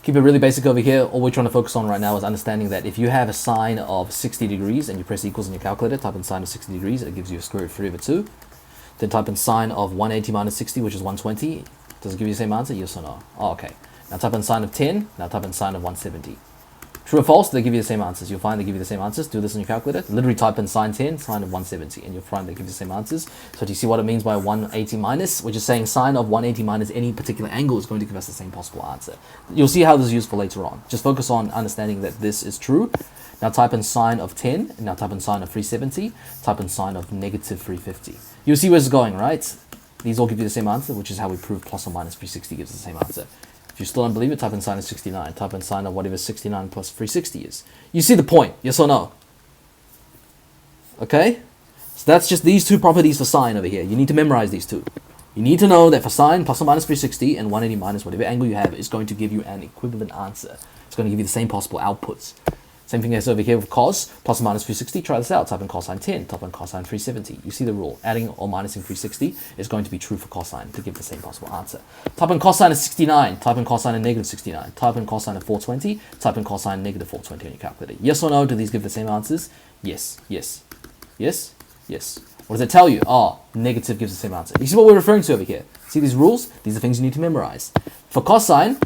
Keep it really basic over here. All we're trying to focus on right now is understanding that if you have a sine of 60 degrees and you press equals in your calculator, type in sine of 60 degrees, and it gives you a square root of 3/2. Then type in sine of 180 minus 60, which is 120. Does it give you the same answer? Yes or no? Oh, okay. Now type in sine of 10. Now type in sine of 170. True or false? They give you the same answers. You'll find they give you the same answers. Do this on your calculator. Literally type in sine 10, sine of 170, and you'll find they give you the same answers. So do you see what it means by 180 minus? Which is saying sine of 180 minus any particular angle is going to give us the same possible answer. You'll see how this is useful later on. Just focus on understanding that this is true. Now type in sine of 10, and now type in sine of 370, type in sine of negative 350. You'll see where it's going, right? These all give you the same answer, which is how we prove plus or minus 360 gives the same answer. If you still don't believe it, type in sine of 69. Type in sine of whatever 69 plus 360 is. You see the point, yes or no? Okay? So that's just these two properties for sine over here. You need to memorize these two. You need to know that for sine, plus or minus 360 and 180 minus whatever angle you have is going to give you an equivalent answer. It's going to give you the same possible outputs. Same thing as over here with cos, plus or minus 360. Try this out. Type in cosine 10, type in cosine 370. You see the rule. Adding or minusing 360 is going to be true for cosine to give the same possible answer. Type in cosine of 69, type in cosine of negative 69, type in cosine of 420, type in cosine negative 420 on your calculator. Yes or no? Do these give the same answers? Yes, yes, yes, yes. What does it tell you? Oh, negative gives the same answer. You see what we're referring to over here? See these rules? These are things you need to memorize. For cosine,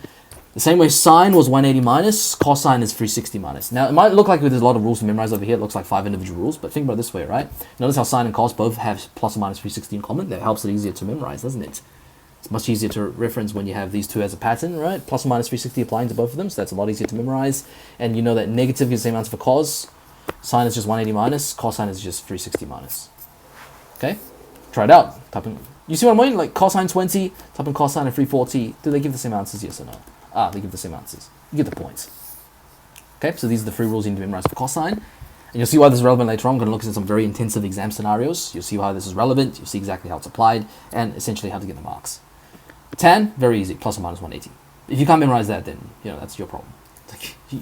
the same way sine was 180 minus, cosine is 360 minus. Now, it might look like there's a lot of rules to memorize over here. It looks like 5 individual rules, but think about it this way, right? Notice how sine and cos both have plus or minus 360 in common. That helps it easier to memorize, doesn't it? It's much easier to reference when you have these two as a pattern, right? Plus or minus 360 applying to both of them, so that's a lot easier to memorize. And you know that negative gives the same answer for cos. Sine is just 180 minus, cosine is just 360 minus. Okay? Try it out. Type in, you see what I mean? Like cosine 20, type in cosine of 340. Do they give the same answers, yes or no? Ah, they give the same answers. You get the points. Okay, so these are the 3 rules you need to memorize for cosine. And you'll see why this is relevant later on. I'm going to look at some very intensive exam scenarios. You'll see why this is relevant. You'll see exactly how it's applied and essentially how to get the marks. Tan, very easy, plus or minus 180. If you can't memorize that, then, you know, that's your problem.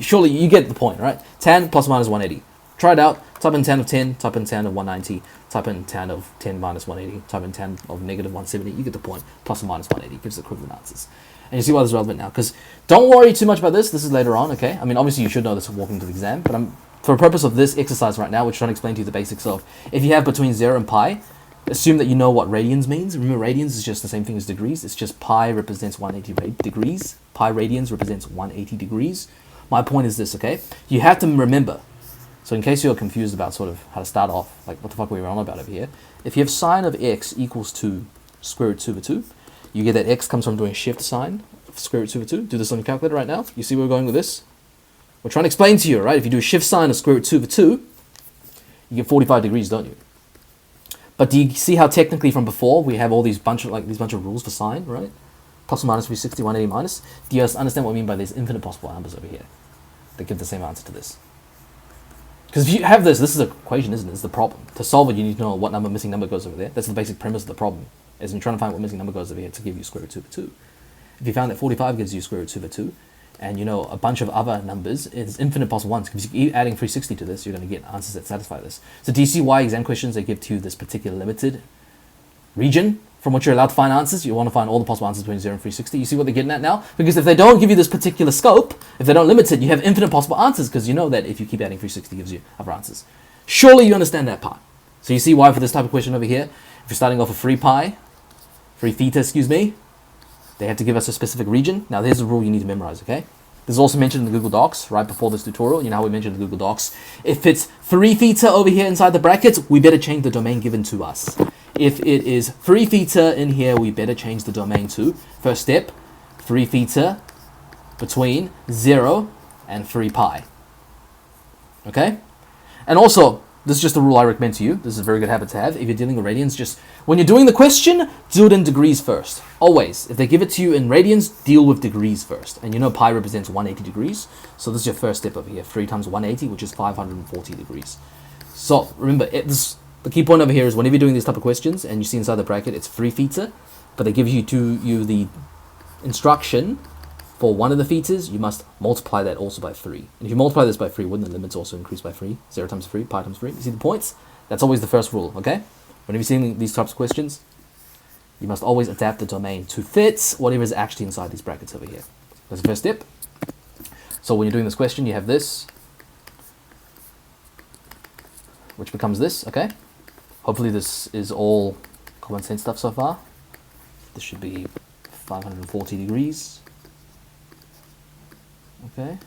Surely you get the point, right? Tan plus or minus 180. Try it out. Type in tan of 10, type in tan of 190, type in tan of 10 minus 180, type in tan of negative 170. You get the point. Plus or minus 180 gives the equivalent answers. And you see why this is relevant now. Because don't worry too much about this. This is later on, okay? I mean, obviously you should know this walking to the exam. But for the purpose of this exercise right now, we're trying to explain to you the basics of if you have between 0 and pi, assume that you know what radians means. Remember, radians is just the same thing as degrees. It's just pi represents 180 degrees. Pi radians represents 180 degrees. My point is this, okay? You have to remember. So in case you're confused about sort of how to start off, like what the fuck were we on about over here? If you have sine of x equals to square root 2/2, you get that x comes from doing shift sine of square root 2/2. Do this on your calculator right now. You see where we're going with this? We're trying to explain to you, right? If you do a shift sine of square root 2/2, you get 45 degrees, don't you? But do you see how technically from before we have all these bunch of rules for sine, right? Plus or minus 360, 180 minus. Do you understand what I mean by these infinite possible numbers over here that give the same answer to this? Because if you have this is an equation, isn't it? It's the problem. To solve it, you need to know what missing number goes over there. That's the basic premise of the problem, is in trying to find what missing number goes over here to give you square root 2/2. If you found that 45 gives you square root 2/2, and you know a bunch of other numbers, it's infinite possible ones. Because you keep adding 360 to this, you're going to get answers that satisfy this. So do you see why exam questions, they give to you this particular limited region from which you're allowed to find answers? You want to find all the possible answers between 0 and 360. You see what they're getting at now? Because if they don't give you this particular scope, if they don't limit it, you have infinite possible answers, because you know that if you keep adding 360, it gives you other answers. Surely you understand that part. So you see why for this type of question over here, if you're starting off with 3 theta, excuse me, they have to give us a specific region. Now there's a rule you need to memorize, okay? This is also mentioned in the Google Docs right before this tutorial. You know how we mentioned in the Google Docs. If it's 3 theta over here inside the brackets, we better change the domain given to us. If it is 3 theta in here, we better change the domain to, first step, 3 theta between 0 and 3 pi. Okay? And also, this is just a rule I recommend to you. This is a very good habit to have. If you're dealing with radians, just when you're doing the question, do it in degrees first. Always. If they give it to you in radians, deal with degrees first. And you know pi represents 180 degrees. So this is your first step over here. 3 times 180, which is 540 degrees. So remember, the key point over here is whenever you're doing these type of questions and you see inside the bracket, it's 3 theta, but they give you the instruction for one of the thetas, you must multiply that also by 3. And if you multiply this by 3, wouldn't the limits also increase by 3? 0 times 3, pi times 3. You see the points? That's always the first rule, okay? Whenever you're seeing these types of questions, you must always adapt the domain to fit whatever is actually inside these brackets over here. That's the first step. So when you're doing this question, you have this, which becomes this, okay? Hopefully this is all common sense stuff so far. This should be 540 degrees. Okay.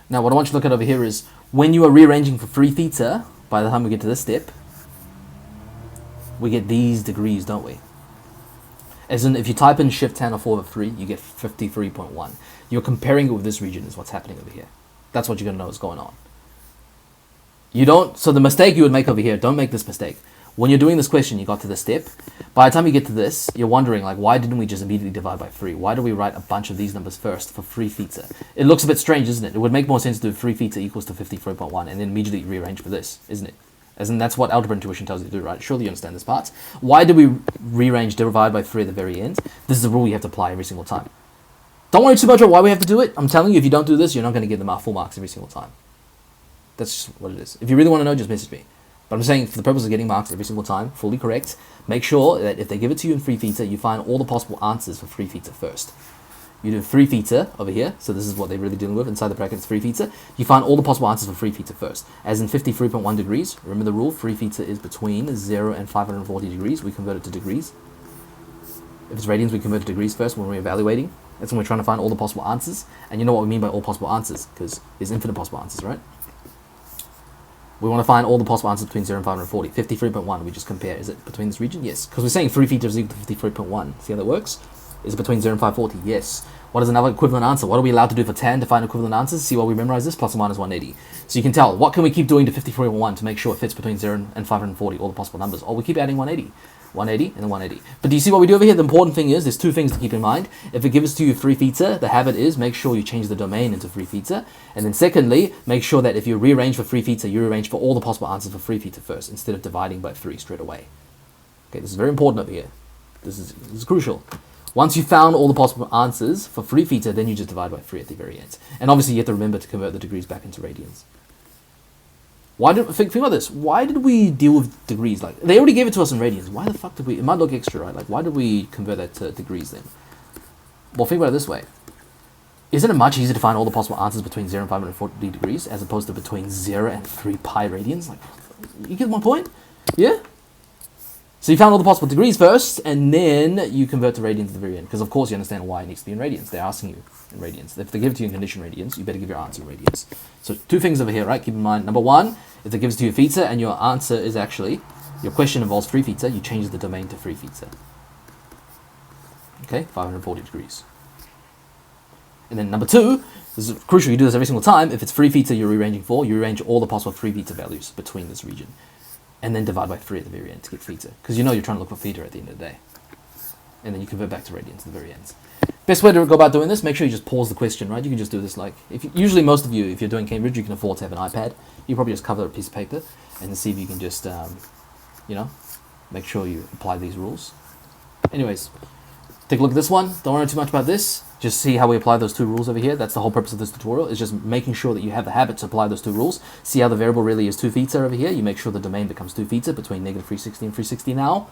Now what I want you to look at over here is when you are rearranging for 3 theta, by the time we get to this step, we get these degrees, don't we? As in, if you type in shift tan or 4 over 3, you get 53.1. You're comparing it with this region is what's happening over here. That's what you're going to know is going on. You don't, so the mistake you would make over here, don't make this mistake. When you're doing this question, you got to this step. By the time you get to this, you're wondering, like, why didn't we just immediately divide by 3? Why do we write a bunch of these numbers first for 3 theta? It looks a bit strange, isn't it? It would make more sense to do 3 theta equals to 53.1 and then immediately rearrange for this, isn't it? As in, that's what algebra intuition tells you to do, right? Surely you understand this part. Why do we rearrange divide by 3 at the very end? This is a rule you have to apply every single time. Don't worry too much about why we have to do it. I'm telling you, if you don't do this, you're not going to get the full marks every single time. That's just what it is. If you really want to know, just message me. But I'm saying, for the purpose of getting marks every single time, fully correct, make sure that if they give it to you in 3 theta, you find all the possible answers for 3 theta first. You do 3 theta over here, so this is what they're really dealing with, inside the brackets 3 theta. You find all the possible answers for 3 theta first. As in 53.1 degrees, remember the rule, 3 theta is between 0 and 540 degrees, we convert it to degrees. If it's radians, we convert it to degrees first when we're evaluating. That's when we're trying to find all the possible answers. And you know what we mean by all possible answers, because there's infinite possible answers, right? We want to find all the possible answers between 0 and 540. 53.1, we just compare. Is it between this region? Yes. Because we're saying 3 theta is equal to 53.1. See how that works? Is it between 0 and 540? Yes. What is another equivalent answer? What are we allowed to do for tan to find equivalent answers? See why we memorize this? Plus or minus 180. So you can tell, what can we keep doing to 53.1 to make sure it fits between 0 and 540, all the possible numbers? Or we keep adding 180. 180 and then 180. But do you see what we do over here? The important thing is, there's 2 things to keep in mind. If it gives to you 3 theta, the habit is make sure you change the domain into 3 theta. And then secondly, make sure that if you rearrange for 3 theta, you rearrange for all the possible answers for 3 theta first, instead of dividing by 3 straight away. Okay, this is very important over here. This is crucial. Once you've found all the possible answers for 3 theta, then you just divide by 3 at the very end. And obviously you have to remember to convert the degrees back into radians. Think about this. Why did we deal with degrees? Like, they already gave it to us in radians. Why the fuck did we? It might look extra, right? Like, why did we convert that to degrees then? Well, think about it this way. Isn't it much easier to find all the possible answers between 0 and 540 degrees as opposed to between 0 and 3 pi radians? Like, you get my point? Yeah? So you found all the possible degrees first, and then you convert to radians at the very end. Because, of course, you understand why it needs to be in radians. They're asking you in radians. If they give it to you in condition radians, you better give your answer in radians. So 2 things over here, right? Keep in mind. Number 1, if it gives it to you theta, and your answer is actually, your question involves 3 theta, you change the domain to 3 theta. Okay? 540 degrees. And then number 2, this is crucial, you do this every single time. If it's 3 theta you're rearranging for, you arrange all the possible 3 theta values between this region. And then divide by 3 at the very end to get theta. Because you know you're trying to look for theta at the end of the day. And then you convert back to radians at the very end. Best way to go about doing this, make sure you just pause the question, right? You can just do this like, usually most of you, if you're doing Cambridge, you can afford to have an iPad. You probably just cover a piece of paper and see if you can just, you know, make sure you apply these rules. Anyways, take a look at this one. Don't worry too much about this. Just see how we apply those 2 rules over here. That's the whole purpose of this tutorial, is just making sure that you have the habit to apply those 2 rules. See how the variable really is 2 theta over here. You make sure the domain becomes 2 theta between negative 360 and 360 now.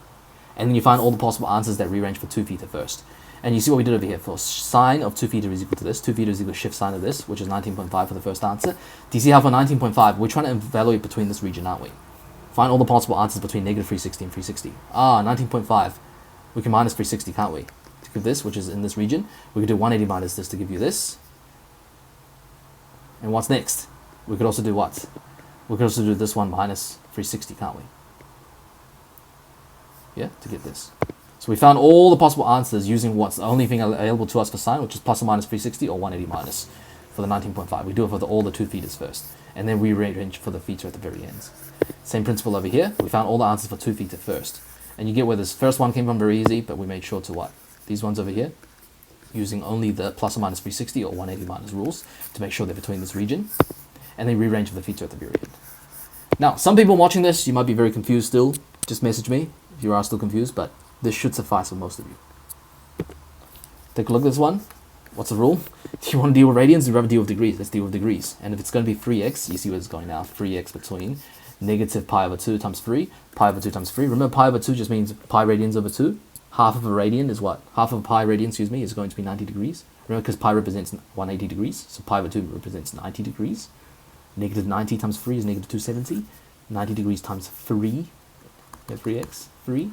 And then you find all the possible answers that rearrange for 2 theta first. And you see what we did over here. For sine of 2 theta is equal to this. 2 theta is equal to shift sine of this, which is 19.5 for the first answer. Do you see how for 19.5, we're trying to evaluate between this region, aren't we? Find all the possible answers between negative 360 and 360. 19.5. We can minus 360, can't we? To give this, which is in this region. We could do 180 minus this to give you this. And what's next? We could also do what? We could also do this one minus 360, can't we? Yeah, to get this. So we found all the possible answers using what's the only thing available to us for sine, which is plus or minus 360 or 180 minus for the 19.5. We do it for all the 2 thetas first. And then we rearrange for the theta at the very end. Same principle over here. We found all the answers for 2 theta first. And you get where this first one came from, very easy, but we made sure to what? These ones over here, using only the plus or minus 360 or 180 minus rules to make sure they're between this region. And then rearrange for the theta at the very end. Now, some people watching this, you might be very confused still. Just message me if you are still confused, but this should suffice for most of you. Take a look at this one. What's the rule? Do you want to deal with radians? You rather deal with degrees. Let's deal with degrees. And if it's going to be 3x, you see where it's going now. 3x between negative pi over 2 times 3. Pi over 2 times 3. Remember, pi over 2 just means pi radians over 2. Half of a radian is what? Half of a pi radian, excuse me, is going to be 90 degrees. Remember, because pi represents 180 degrees, so pi over 2 represents 90 degrees. Negative 90 times 3 is negative 270. 90 degrees times 3, 3x, 3.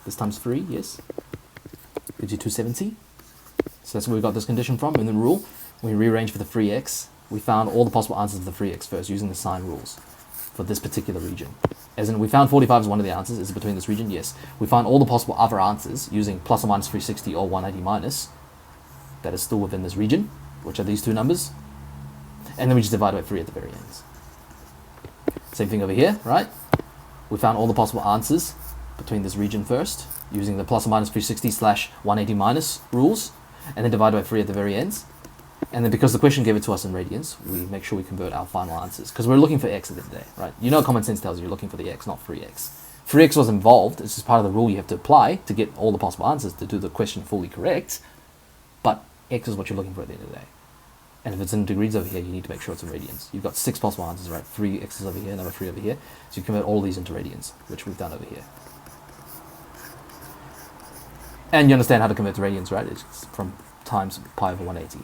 This times 3, yes. Gives you 270. So that's where we got this condition from. In the rule, we rearrange for the 3x. We found all the possible answers of the 3x first using the sign rules for this particular region. As in, we found 45 as one of the answers. Is it between this region? Yes. We found all the possible other answers using plus or minus 360 or 180 minus. That is still within this region, which are these two numbers. And then we just divide by 3 at the very ends. Same thing over here, right? We found all the possible answers between this region first, using the plus or minus 360 slash 180 minus rules, and then divide by 3 at the very ends. And then because the question gave it to us in radians, we make sure we convert our final answers, because we're looking for x at the end of the day, right? You know, common sense tells you you're looking for the x, not 3x. 3x was involved. It's just part of the rule you have to apply to get all the possible answers to do the question fully correct. But x is what you're looking for at the end of the day. And if it's in degrees over here, you need to make sure it's in radians. You've got 6 possible answers, right? 3 x's over here, another 3 over here. So you convert all these into radians, which we've done over here. And you understand how to convert to radians, right? It's from times pi over 180.